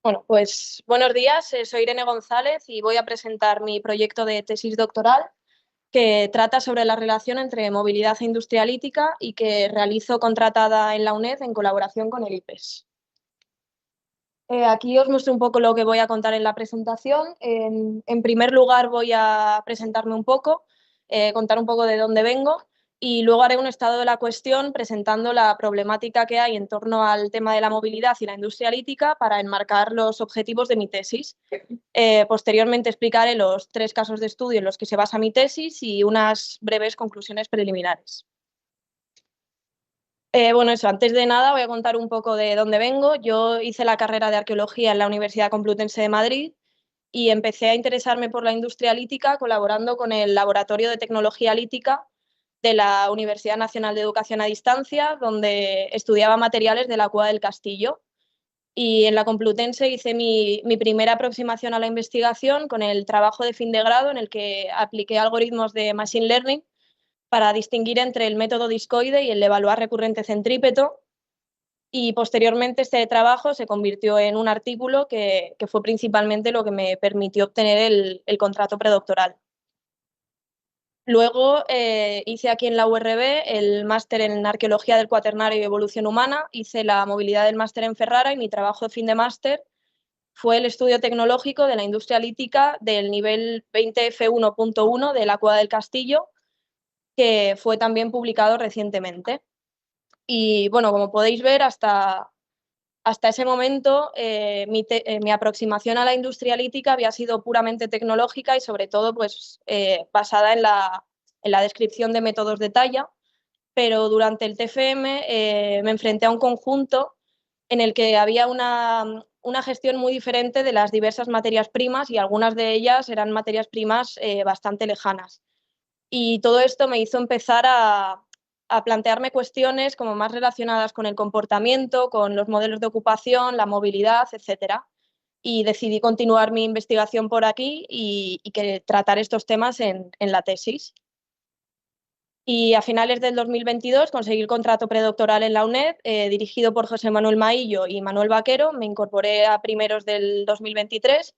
Bueno, pues buenos días, soy Irene González y voy a presentar mi proyecto de tesis doctoral que trata sobre la relación entre movilidad e industria lítica y que realizo contratada en la UNED en colaboración con el IPES. Aquí os muestro un poco lo que voy a contar en la presentación. En primer lugar voy a presentarme un poco, contar un poco de dónde vengo y luego haré un estado de la cuestión presentando la problemática que hay en torno al tema de la movilidad y la industria lítica para enmarcar los objetivos de mi tesis. Posteriormente explicaré los 3 casos de estudio en los que se basa mi tesis y unas breves conclusiones preliminares. Bueno, eso, antes de nada voy a contar un poco de dónde vengo. Yo hice la carrera de arqueología en la Universidad Complutense de Madrid y empecé a interesarme por la industria lítica colaborando con el Laboratorio de Tecnología Lítica de la Universidad Nacional de Educación a Distancia, donde estudiaba materiales de la Cueva del Castillo. Y en la Complutense hice mi primera aproximación a la investigación con el trabajo de fin de grado en el que apliqué algoritmos de Machine Learning para distinguir entre el método discoide y el de evaluar recurrente centrípeto. Y posteriormente este trabajo se convirtió en un artículo que fue principalmente lo que me permitió obtener el contrato predoctoral. Luego hice aquí en la URB el máster en Arqueología del Cuaternario y Evolución Humana, hice la movilidad del máster en Ferrara y mi trabajo de fin de máster fue el estudio tecnológico de la industria lítica del nivel 20F1.1 de la Cueva del Castillo, que fue también publicado recientemente. Y bueno, como podéis ver, hasta ese momento mi aproximación a la industria lítica había sido puramente tecnológica y sobre todo pues, basada en la descripción de métodos de talla, pero durante el TFM me enfrenté a un conjunto en el que había una gestión muy diferente de las diversas materias primas y algunas de ellas eran materias primas bastante lejanas. Y todo esto me hizo empezar a plantearme cuestiones como más relacionadas con el comportamiento, con los modelos de ocupación, la movilidad, etcétera. Y decidí continuar mi investigación por aquí y que tratar estos temas en la tesis. Y a finales del 2022 conseguí el contrato predoctoral en la UNED, dirigido por José Manuel Maillo y Manuel Vaquero. Me incorporé a primeros del 2023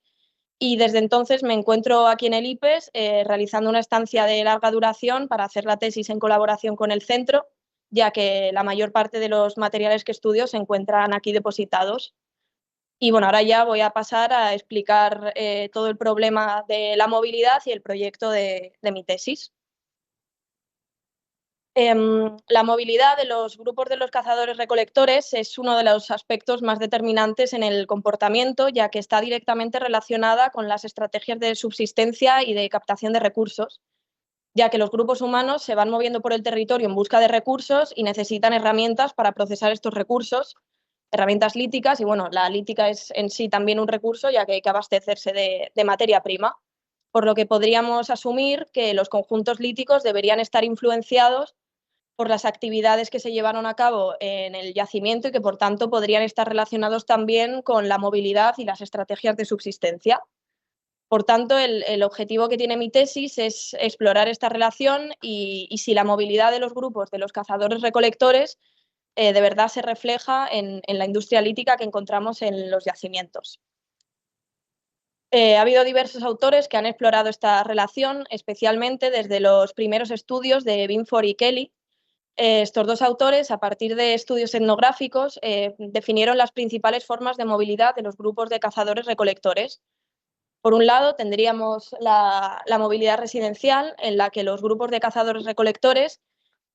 y desde entonces me encuentro aquí en el IPES realizando una estancia de larga duración para hacer la tesis en colaboración con el centro, ya que la mayor parte de los materiales que estudio se encuentran aquí depositados. Y bueno, ahora ya voy a pasar a explicar todo el problema de la movilidad y el proyecto de mi tesis. La movilidad de los grupos de los cazadores-recolectores es uno de los aspectos más determinantes en el comportamiento, ya que está directamente relacionada con las estrategias de subsistencia y de captación de recursos, ya que los grupos humanos se van moviendo por el territorio en busca de recursos y necesitan herramientas para procesar estos recursos, herramientas líticas, y bueno, la lítica es en sí también un recurso, ya que hay que abastecerse de materia prima, por lo que podríamos asumir que los conjuntos líticos deberían estar influenciados por las actividades que se llevaron a cabo en el yacimiento y que, por tanto, podrían estar relacionados también con la movilidad y las estrategias de subsistencia. Por tanto, el objetivo que tiene mi tesis es explorar esta relación y si la movilidad de los grupos de los cazadores-recolectores de verdad se refleja en la industria lítica que encontramos en los yacimientos. Ha habido diversos autores que han explorado esta relación, especialmente desde los primeros estudios de Binford y Kelly. Estos dos autores, a partir de estudios etnográficos, definieron las principales formas de movilidad de los grupos de cazadores-recolectores. Por un lado, tendríamos la movilidad residencial, en la que los grupos de cazadores-recolectores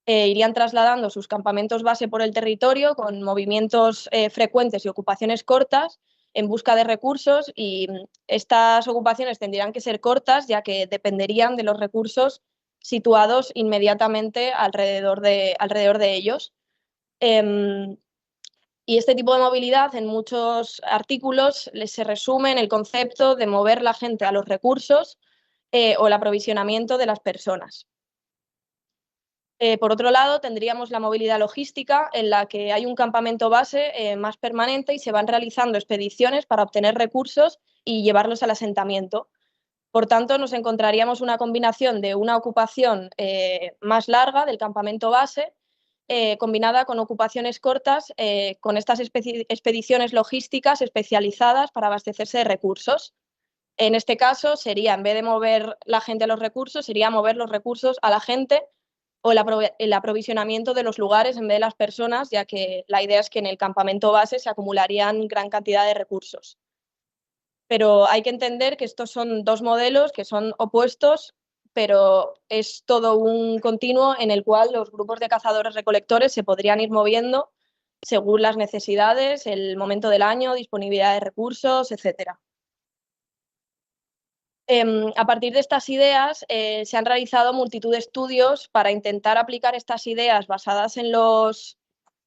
irían trasladando sus campamentos base por el territorio con movimientos frecuentes y ocupaciones cortas en busca de recursos, y estas ocupaciones tendrían que ser cortas, ya que dependerían de los recursos situados inmediatamente alrededor de ellos. Y este tipo de movilidad en muchos artículos se resume en el concepto de mover la gente a los recursos o el aprovisionamiento de las personas. Por otro lado, tendríamos la movilidad logística, en la que hay un campamento base más permanente y se van realizando expediciones para obtener recursos y llevarlos al asentamiento. Por tanto, nos encontraríamos una combinación de una ocupación más larga del campamento base combinada con ocupaciones cortas, con estas expediciones logísticas especializadas para abastecerse de recursos. En este caso sería, en vez de mover la gente a los recursos, sería mover los recursos a la gente o el aprovisionamiento de los lugares en vez de las personas, ya que la idea es que en el campamento base se acumularían gran cantidad de recursos. Pero hay que entender que estos son dos modelos que son opuestos, pero es todo un continuo en el cual los grupos de cazadores-recolectores se podrían ir moviendo según las necesidades, el momento del año, disponibilidad de recursos, etc. A partir de estas ideas se han realizado multitud de estudios para intentar aplicar estas ideas basadas en los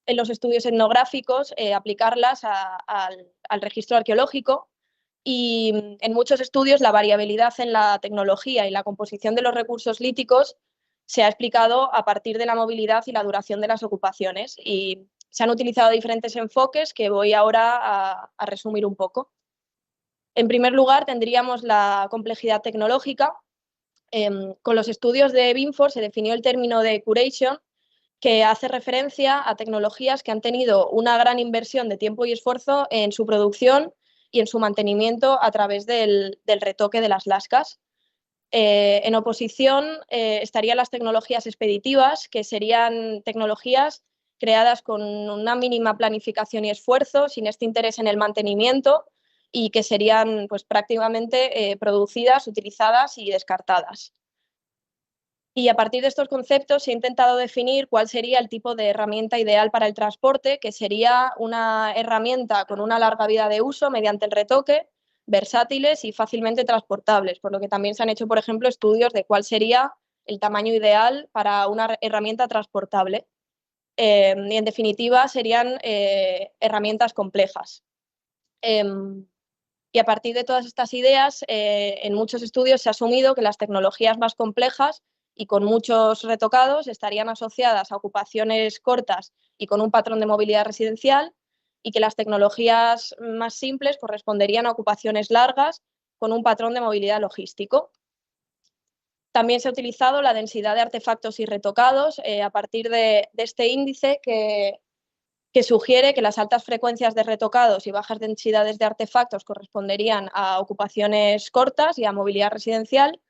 estudios etnográficos, aplicarlas al registro arqueológico. Y en muchos estudios la variabilidad en la tecnología y la composición de los recursos líticos se ha explicado a partir de la movilidad y la duración de las ocupaciones. Y se han utilizado diferentes enfoques que voy ahora a resumir un poco. En primer lugar, tendríamos la complejidad tecnológica. Con los estudios de Binford se definió el término de curation, que hace referencia a tecnologías que han tenido una gran inversión de tiempo y esfuerzo en su producción y en su mantenimiento a través del retoque de las lascas. En oposición estarían las tecnologías expeditivas, que serían tecnologías creadas con una mínima planificación y esfuerzo, sin este interés en el mantenimiento, y que serían pues, prácticamente producidas, utilizadas y descartadas. Y a partir de estos conceptos se ha intentado definir cuál sería el tipo de herramienta ideal para el transporte, que sería una herramienta con una larga vida de uso mediante el retoque, versátiles y fácilmente transportables, por lo que también se han hecho, por ejemplo, estudios de cuál sería el tamaño ideal para una herramienta transportable. Y en definitiva serían herramientas complejas. Y a partir de todas estas ideas, en muchos estudios se ha asumido que las tecnologías más complejas y con muchos retocados estarían asociadas a ocupaciones cortas y con un patrón de movilidad residencial, y que las tecnologías más simples corresponderían a ocupaciones largas con un patrón de movilidad logístico. También se ha utilizado la densidad de artefactos y retocados a partir de este índice que sugiere que las altas frecuencias de retocados y bajas densidades de artefactos corresponderían a ocupaciones cortas y a movilidad residencial,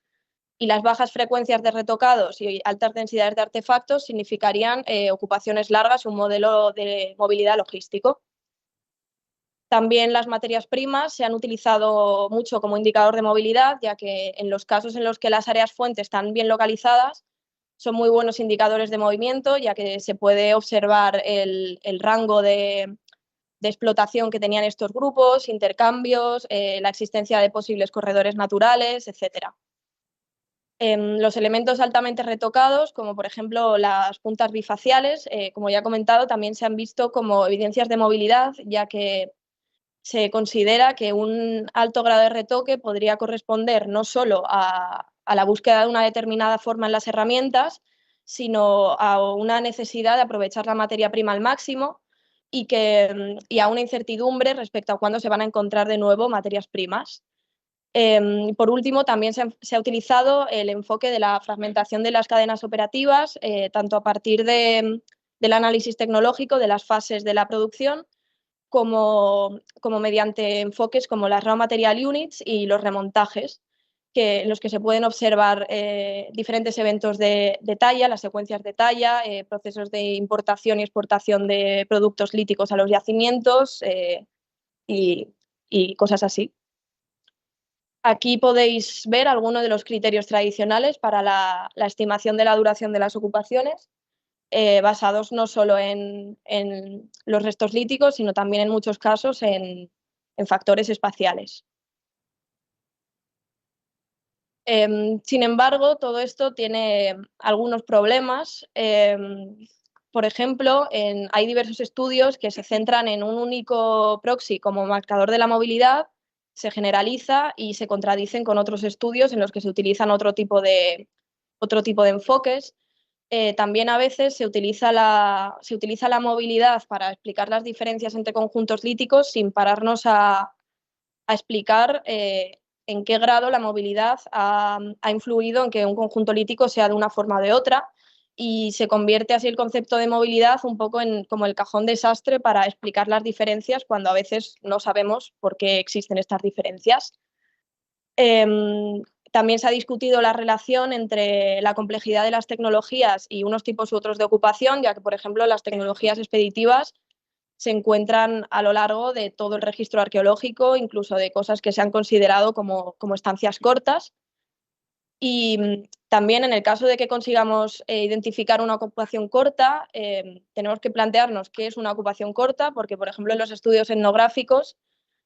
y las bajas frecuencias de retocados y altas densidades de artefactos significarían ocupaciones largas y un modelo de movilidad logístico. También las materias primas se han utilizado mucho como indicador de movilidad, ya que en los casos en los que las áreas fuente están bien localizadas, son muy buenos indicadores de movimiento, ya que se puede observar el rango de explotación que tenían estos grupos, intercambios, la existencia de posibles corredores naturales, etc. Los elementos altamente retocados, como por ejemplo las puntas bifaciales, como ya he comentado, también se han visto como evidencias de movilidad, ya que se considera que un alto grado de retoque podría corresponder no solo a la búsqueda de una determinada forma en las herramientas, sino a una necesidad de aprovechar la materia prima al máximo y a una incertidumbre respecto a cuándo se van a encontrar de nuevo materias primas. Por último, también se ha utilizado el enfoque de la fragmentación de las cadenas operativas, tanto a partir del análisis tecnológico de las fases de la producción, como mediante enfoques como las Raw Material Units y los remontajes, en los que se pueden observar diferentes eventos de talla, las secuencias de talla, procesos de importación y exportación de productos líticos a los yacimientos y cosas así. Aquí podéis ver algunos de los criterios tradicionales para la estimación de la duración de las ocupaciones, basados no solo en los restos líticos, sino también en muchos casos en factores espaciales. Sin embargo, todo esto tiene algunos problemas. Por ejemplo, hay diversos estudios que se centran en un único proxy como marcador de la movilidad, se generaliza y se contradicen con otros estudios en los que se utilizan otro tipo de enfoques. También a veces se utiliza la movilidad para explicar las diferencias entre conjuntos líticos sin pararnos a explicar en qué grado la movilidad ha influido en que un conjunto lítico sea de una forma o de otra, y se convierte así el concepto de movilidad un poco en como el cajón desastre para explicar las diferencias cuando a veces no sabemos por qué existen estas diferencias. También se ha discutido la relación entre la complejidad de las tecnologías y unos tipos u otros de ocupación, ya que, por ejemplo, las tecnologías expeditivas se encuentran a lo largo de todo el registro arqueológico, incluso de cosas que se han considerado como estancias cortas. Y también en el caso de que consigamos identificar una ocupación corta, tenemos que plantearnos qué es una ocupación corta, porque, por ejemplo, en los estudios etnográficos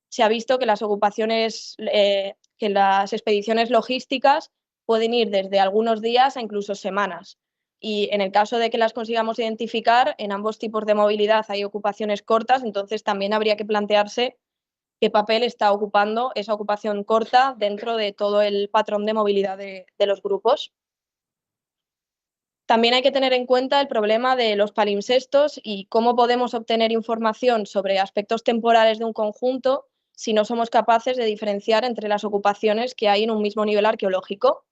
se ha visto que las ocupaciones, que las expediciones logísticas pueden ir desde algunos días a incluso semanas. Y en el caso de que las consigamos identificar, en ambos tipos de movilidad hay ocupaciones cortas, entonces también habría que plantearse qué papel está ocupando esa ocupación corta dentro de todo el patrón de movilidad de los grupos. También hay que tener en cuenta el problema de los palimpsestos y cómo podemos obtener información sobre aspectos temporales de un conjunto si no somos capaces de diferenciar entre las ocupaciones que hay en un mismo nivel arqueológico.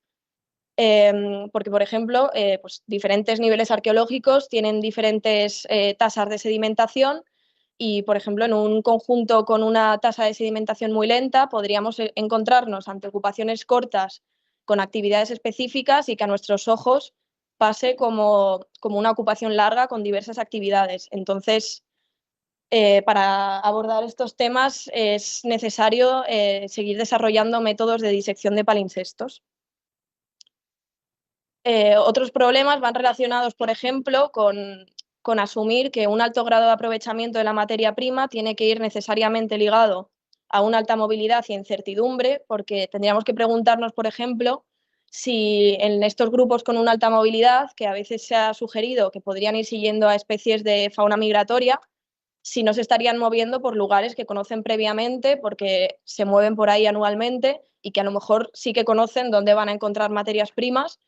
Porque, por ejemplo, pues diferentes niveles arqueológicos tienen diferentes tasas de sedimentación y, por ejemplo, en un conjunto con una tasa de sedimentación muy lenta podríamos encontrarnos ante ocupaciones cortas con actividades específicas y que a nuestros ojos pase como una ocupación larga con diversas actividades. Entonces, para abordar estos temas es necesario seguir desarrollando métodos de disección de palimpsestos. Otros problemas van relacionados, por ejemplo, con asumir que un alto grado de aprovechamiento de la materia prima tiene que ir necesariamente ligado a una alta movilidad y incertidumbre, porque tendríamos que preguntarnos, por ejemplo, si en estos grupos con una alta movilidad, que a veces se ha sugerido que podrían ir siguiendo a especies de fauna migratoria, si no se estarían moviendo por lugares que conocen previamente, porque se mueven por ahí anualmente y que a lo mejor sí que conocen dónde van a encontrar materias primas.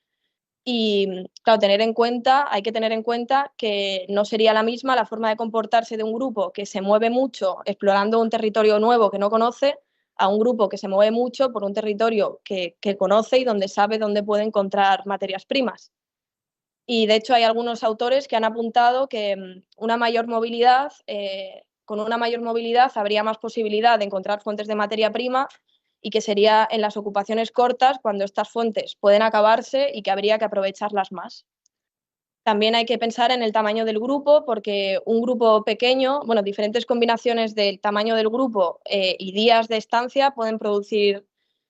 Y claro, hay que tener en cuenta que no sería la misma la forma de comportarse de un grupo que se mueve mucho explorando un territorio nuevo que no conoce a un grupo que se mueve mucho por un territorio que conoce y donde sabe dónde puede encontrar materias primas. Y de hecho hay algunos autores que han apuntado que con una mayor movilidad habría más posibilidad de encontrar fuentes de materia prima y que sería en las ocupaciones cortas cuando estas fuentes pueden acabarse y que habría que aprovecharlas más. También hay que pensar en el tamaño del grupo, porque un grupo pequeño, bueno, diferentes combinaciones del tamaño del grupo y días de estancia pueden producir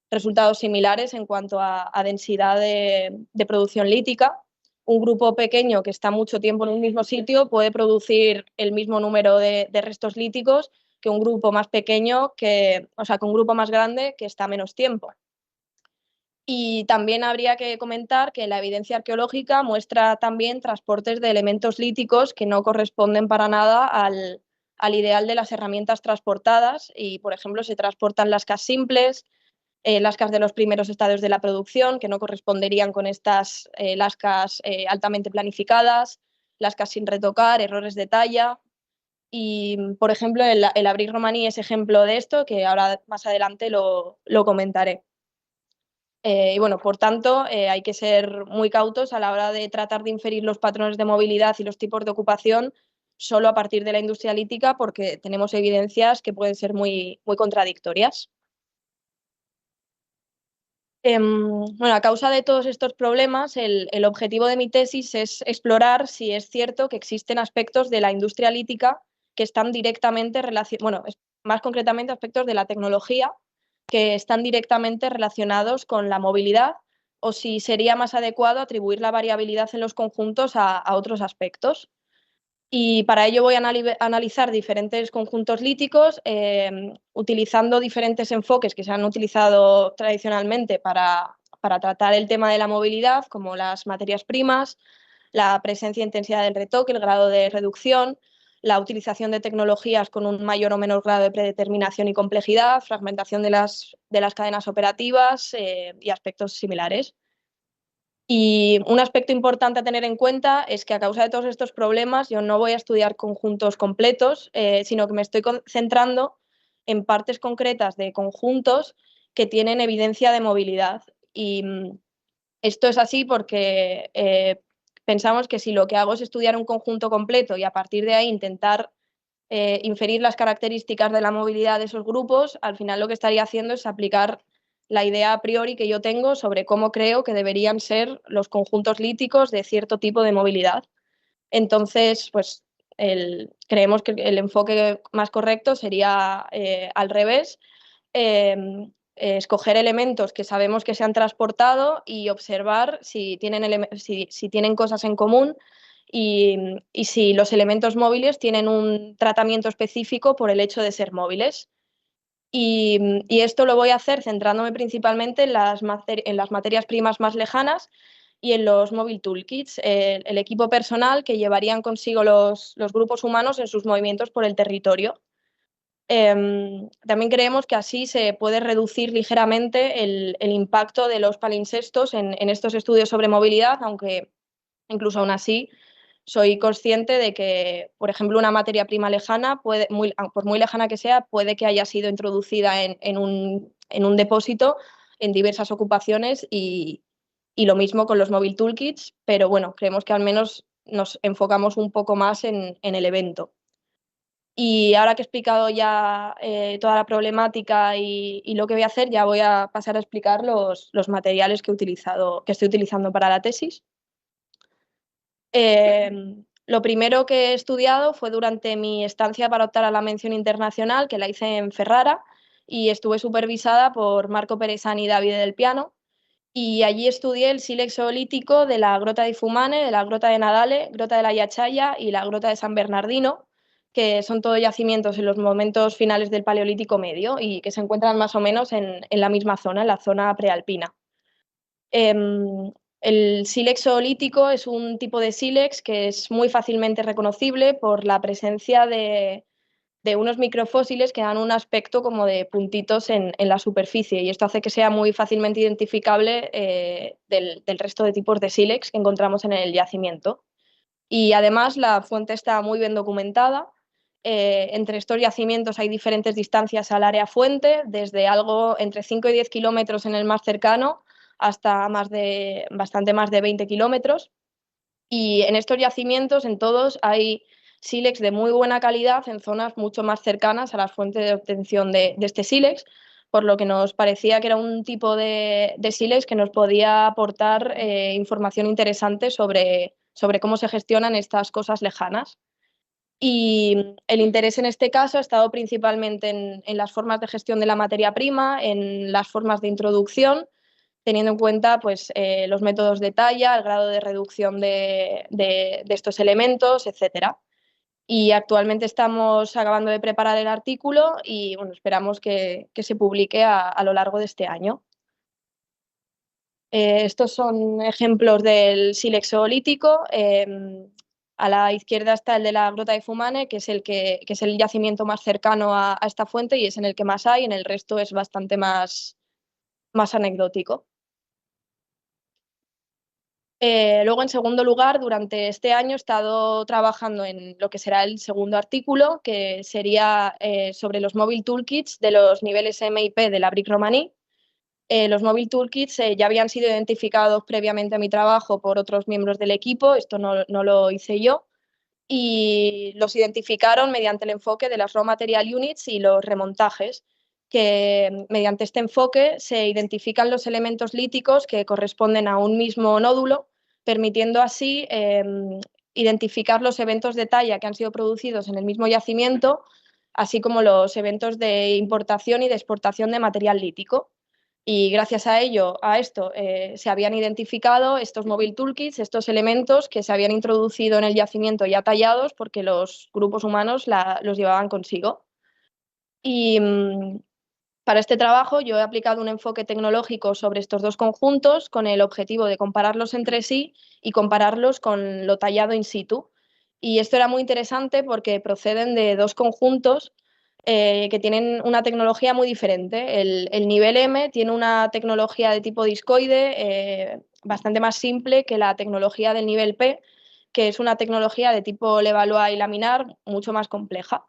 resultados similares en cuanto a densidad de producción lítica. Un grupo pequeño que está mucho tiempo en un mismo sitio puede producir el mismo número de restos líticos que un grupo más pequeño, que un grupo más grande que está menos tiempo. Y también habría que comentar que la evidencia arqueológica muestra también transportes de elementos líticos que no corresponden para nada al ideal de las herramientas transportadas y, por ejemplo, se transportan lascas simples, lascas de los primeros estadios de la producción, que no corresponderían con estas lascas altamente planificadas, lascas sin retocar, errores de talla. Y, por ejemplo, el abric romaní es ejemplo de esto, que ahora más adelante lo comentaré. Y bueno, por tanto, hay que ser muy cautos a la hora de tratar de inferir los patrones de movilidad y los tipos de ocupación solo a partir de la industria lítica, porque tenemos evidencias que pueden ser muy contradictorias. Bueno, a causa de todos estos problemas, el objetivo de mi tesis es explorar si es cierto que existen aspectos de la industria lítica que están directamente relacionados, bueno, más concretamente aspectos de la tecnología que están directamente relacionados con la movilidad, o si sería más adecuado atribuir la variabilidad en los conjuntos a otros aspectos. Y para ello voy a analizar diferentes conjuntos líticos utilizando diferentes enfoques que se han utilizado tradicionalmente para tratar el tema de la movilidad, como las materias primas, la presencia e intensidad del retoque, el grado de reducción, la utilización de tecnologías con un mayor o menor grado de predeterminación y complejidad, fragmentación de las cadenas operativas y aspectos similares. Y un aspecto importante a tener en cuenta es que a causa de todos estos problemas yo no voy a estudiar conjuntos completos, sino que me estoy centrando en partes concretas de conjuntos que tienen evidencia de movilidad. Y esto es así porque pensamos que si lo que hago es estudiar un conjunto completo y a partir de ahí intentar inferir las características de la movilidad de esos grupos, al final lo que estaría haciendo es aplicar la idea a priori que yo tengo sobre cómo creo que deberían ser los conjuntos líticos de cierto tipo de movilidad. Entonces, pues creemos que el enfoque más correcto sería al revés, eh, escoger elementos que sabemos que se han transportado y observar si tienen cosas en común y si los elementos móviles tienen un tratamiento específico por el hecho de ser móviles. Y esto lo voy a hacer centrándome principalmente en las materias primas más lejanas y en los Mobile Toolkits, el equipo personal que llevarían consigo los grupos humanos en sus movimientos por el territorio. También creemos que así se puede reducir ligeramente el impacto de los palinsestos en estos estudios sobre movilidad, aunque incluso aún así soy consciente de que, por ejemplo, una materia prima lejana, por muy lejana que sea, puede que haya sido introducida en un depósito en diversas ocupaciones y lo mismo con los Mobile Toolkits, pero bueno, creemos que al menos nos enfocamos un poco más en el evento. Y ahora que he explicado ya toda la problemática y lo que voy a hacer, ya voy a pasar a explicar los materiales que estoy utilizando para la tesis. Lo primero que he estudiado fue durante mi estancia para optar a la mención internacional, que la hice en Ferrara, y estuve supervisada por Marco Peresani y Davide del Piano. Y allí estudié el sílex oolítico de la Grota di Fumane, de la Grota de Nadale, Grota de la Yachaya y la Grota de San Bernardino, que son todos yacimientos en los momentos finales del Paleolítico Medio y que se encuentran más o menos en la misma zona, en la zona prealpina. El sílex oolítico es un tipo de sílex que es muy fácilmente reconocible por la presencia de unos microfósiles que dan un aspecto como de puntitos en la superficie y esto hace que sea muy fácilmente identificable del resto de tipos de sílex que encontramos en el yacimiento. Y además la fuente está muy bien documentada. Entre estos yacimientos hay diferentes distancias al área fuente, desde algo entre 5 y 10 kilómetros en el más cercano hasta bastante más de 20 kilómetros. Y en estos yacimientos, en todos, hay sílex de muy buena calidad en zonas mucho más cercanas a las fuentes de obtención de este sílex, por lo que nos parecía que era un tipo de sílex que nos podía aportar información interesante sobre cómo se gestionan estas cosas lejanas. Y el interés en este caso ha estado principalmente en las formas de gestión de la materia prima, en las formas de introducción, teniendo en cuenta pues, los métodos de talla, el grado de reducción de estos elementos, etc. Y actualmente estamos acabando de preparar el artículo y bueno, esperamos que se publique a lo largo de este año. Estos son ejemplos del sílex oolítico. A la izquierda está el de la Grota de Fumane, que es el yacimiento más cercano a esta fuente y es en el que más hay, en el resto es bastante más anecdótico. Luego, en segundo lugar, durante este año he estado trabajando en lo que será el segundo artículo, que sería sobre los Mobile Toolkits de los niveles M y P de la Brick Romaní. Los Mobile Toolkits ya habían sido identificados previamente a mi trabajo por otros miembros del equipo, esto no lo hice yo, y los identificaron mediante el enfoque de las Raw Material Units y los remontajes, que mediante este enfoque se identifican los elementos líticos que corresponden a un mismo nódulo, permitiendo así identificar los eventos de talla que han sido producidos en el mismo yacimiento, así como los eventos de importación y de exportación de material lítico. Y gracias a esto, se habían identificado estos Mobile Toolkits, estos elementos que se habían introducido en el yacimiento ya tallados porque los grupos humanos los llevaban consigo. Y para este trabajo yo he aplicado un enfoque tecnológico sobre estos dos conjuntos con el objetivo de compararlos entre sí y compararlos con lo tallado in situ. Y esto era muy interesante porque proceden de dos conjuntos que tienen una tecnología muy diferente. El nivel M tiene una tecnología de tipo discoide bastante más simple que la tecnología del nivel P, que es una tecnología de tipo Levallois y laminar mucho más compleja.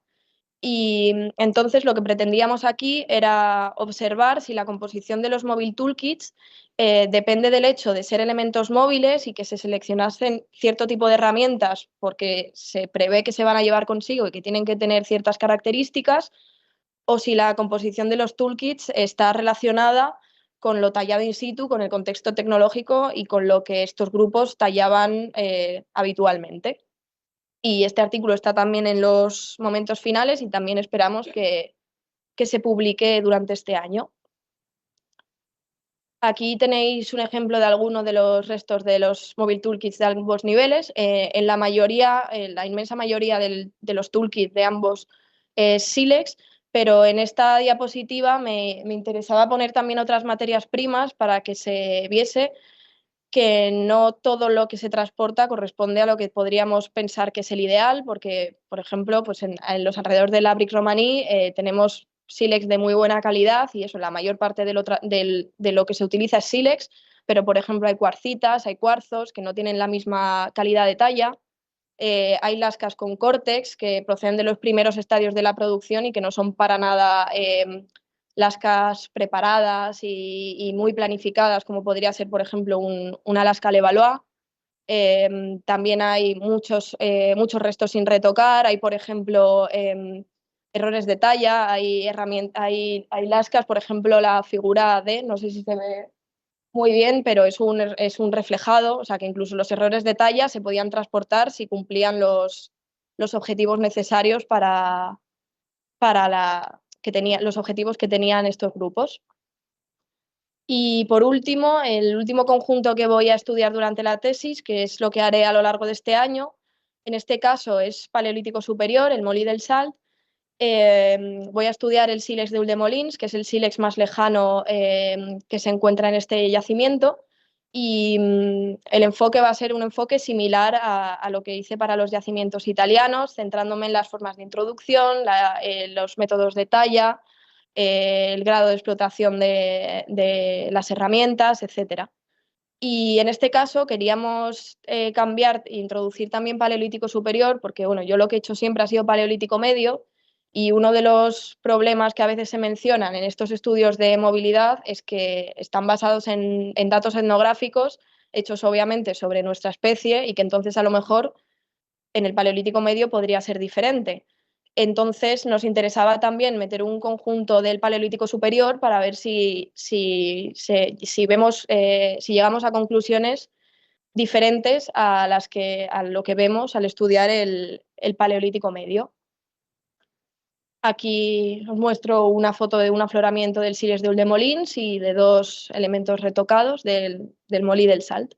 Y entonces lo que pretendíamos aquí era observar si la composición de los Mobile Toolkits depende del hecho de ser elementos móviles y que se seleccionasen cierto tipo de herramientas porque se prevé que se van a llevar consigo y que tienen que tener ciertas características, o si la composición de los toolkits está relacionada con lo tallado in situ, con el contexto tecnológico y con lo que estos grupos tallaban habitualmente. Y este artículo está también en los momentos finales y también esperamos que se publique durante este año. Aquí tenéis un ejemplo de alguno de los restos de los Mobile Toolkits de ambos niveles. En la mayoría, la inmensa mayoría de los toolkits de ambos es sílex, pero en esta diapositiva me interesaba poner también otras materias primas para que se viese que no todo lo que se transporta corresponde a lo que podríamos pensar que es el ideal, porque, por ejemplo, pues en los alrededores de la Brick Romaní tenemos sílex de muy buena calidad y eso, la mayor parte de lo que se utiliza es sílex, pero, por ejemplo, hay cuarcitas, hay cuarzos que no tienen la misma calidad de talla, hay lascas con córtex que proceden de los primeros estadios de la producción y que no son para nada lascas preparadas y muy planificadas, como podría ser, por ejemplo, una lasca Levallois. También hay muchos restos sin retocar, hay, por ejemplo, errores de talla, hay lascas, por ejemplo, la figura D, no sé si se ve muy bien, pero es un reflejado, o sea que incluso los errores de talla se podían transportar si cumplían los objetivos necesarios los objetivos que tenían estos grupos. Y por último, el último conjunto que voy a estudiar durante la tesis, que es lo que haré a lo largo de este año, en este caso es Paleolítico Superior, el Molí del Salt. Voy a estudiar el sílex de Ulldemolins, que es el sílex más lejano que se encuentra en este yacimiento. Y el enfoque va a ser un enfoque similar a lo que hice para los yacimientos italianos, centrándome en las formas de introducción, los métodos de talla, el grado de explotación de las herramientas, etc. Y en este caso queríamos cambiar e introducir también Paleolítico Superior, porque bueno, yo lo que he hecho siempre ha sido Paleolítico Medio, y uno de los problemas que a veces se mencionan en estos estudios de movilidad es que están basados en datos etnográficos hechos obviamente sobre nuestra especie y que entonces a lo mejor en el Paleolítico Medio podría ser diferente. Entonces nos interesaba también meter un conjunto del Paleolítico Superior para ver si llegamos a conclusiones diferentes a lo que vemos al estudiar el Paleolítico Medio. Aquí os muestro una foto de un afloramiento del Sires de Ulldemolins y de dos elementos retocados del Molí del Salt.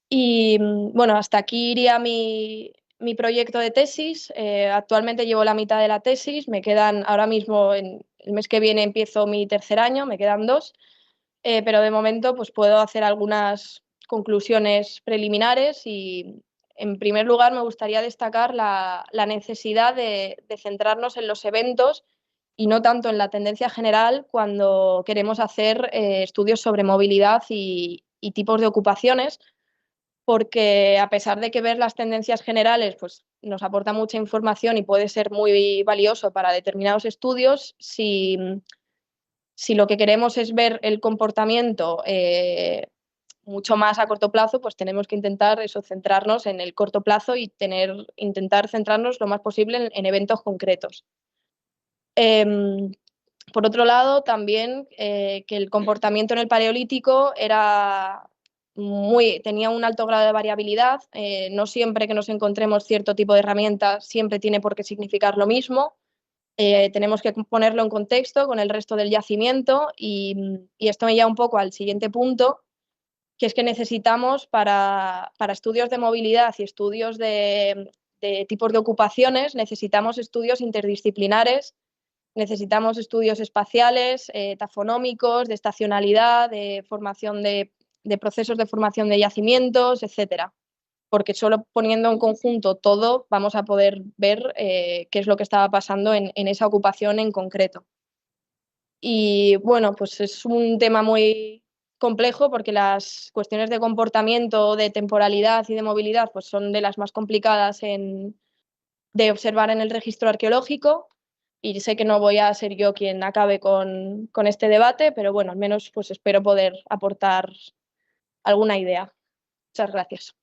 Y bueno, hasta aquí iría mi proyecto de tesis. Actualmente llevo la mitad de la tesis, me quedan ahora mismo, el mes que viene empiezo mi tercer año, me quedan dos, pero de momento pues puedo hacer algunas conclusiones preliminares y en primer lugar me gustaría destacar la necesidad de centrarnos en los eventos y no tanto en la tendencia general cuando queremos hacer estudios sobre movilidad y tipos de ocupaciones, porque a pesar de que ver las tendencias generales pues, nos aporta mucha información y puede ser muy valioso para determinados estudios, si lo que queremos es ver el comportamiento mucho más a corto plazo, pues tenemos que intentar eso, centrarnos en el corto plazo y intentar centrarnos lo más posible en eventos concretos. Por otro lado, también que el comportamiento en el Paleolítico tenía un alto grado de variabilidad. No siempre que nos encontremos cierto tipo de herramienta siempre tiene por qué significar lo mismo. Tenemos que ponerlo en contexto con el resto del yacimiento y esto me lleva un poco al siguiente punto, que es que necesitamos para estudios de movilidad y estudios de tipos de ocupaciones, necesitamos estudios interdisciplinares. Necesitamos estudios espaciales, tafonómicos, de estacionalidad, de formación de procesos de formación de yacimientos, etcétera. Porque solo poniendo en conjunto todo vamos a poder ver qué es lo que estaba pasando en esa ocupación en concreto. Y bueno, pues es un tema muy complejo porque las cuestiones de comportamiento, de temporalidad y de movilidad pues son de las más complicadas de observar en el registro arqueológico. Y sé que no voy a ser yo quien acabe con este debate, pero bueno, al menos pues espero poder aportar alguna idea. Muchas gracias.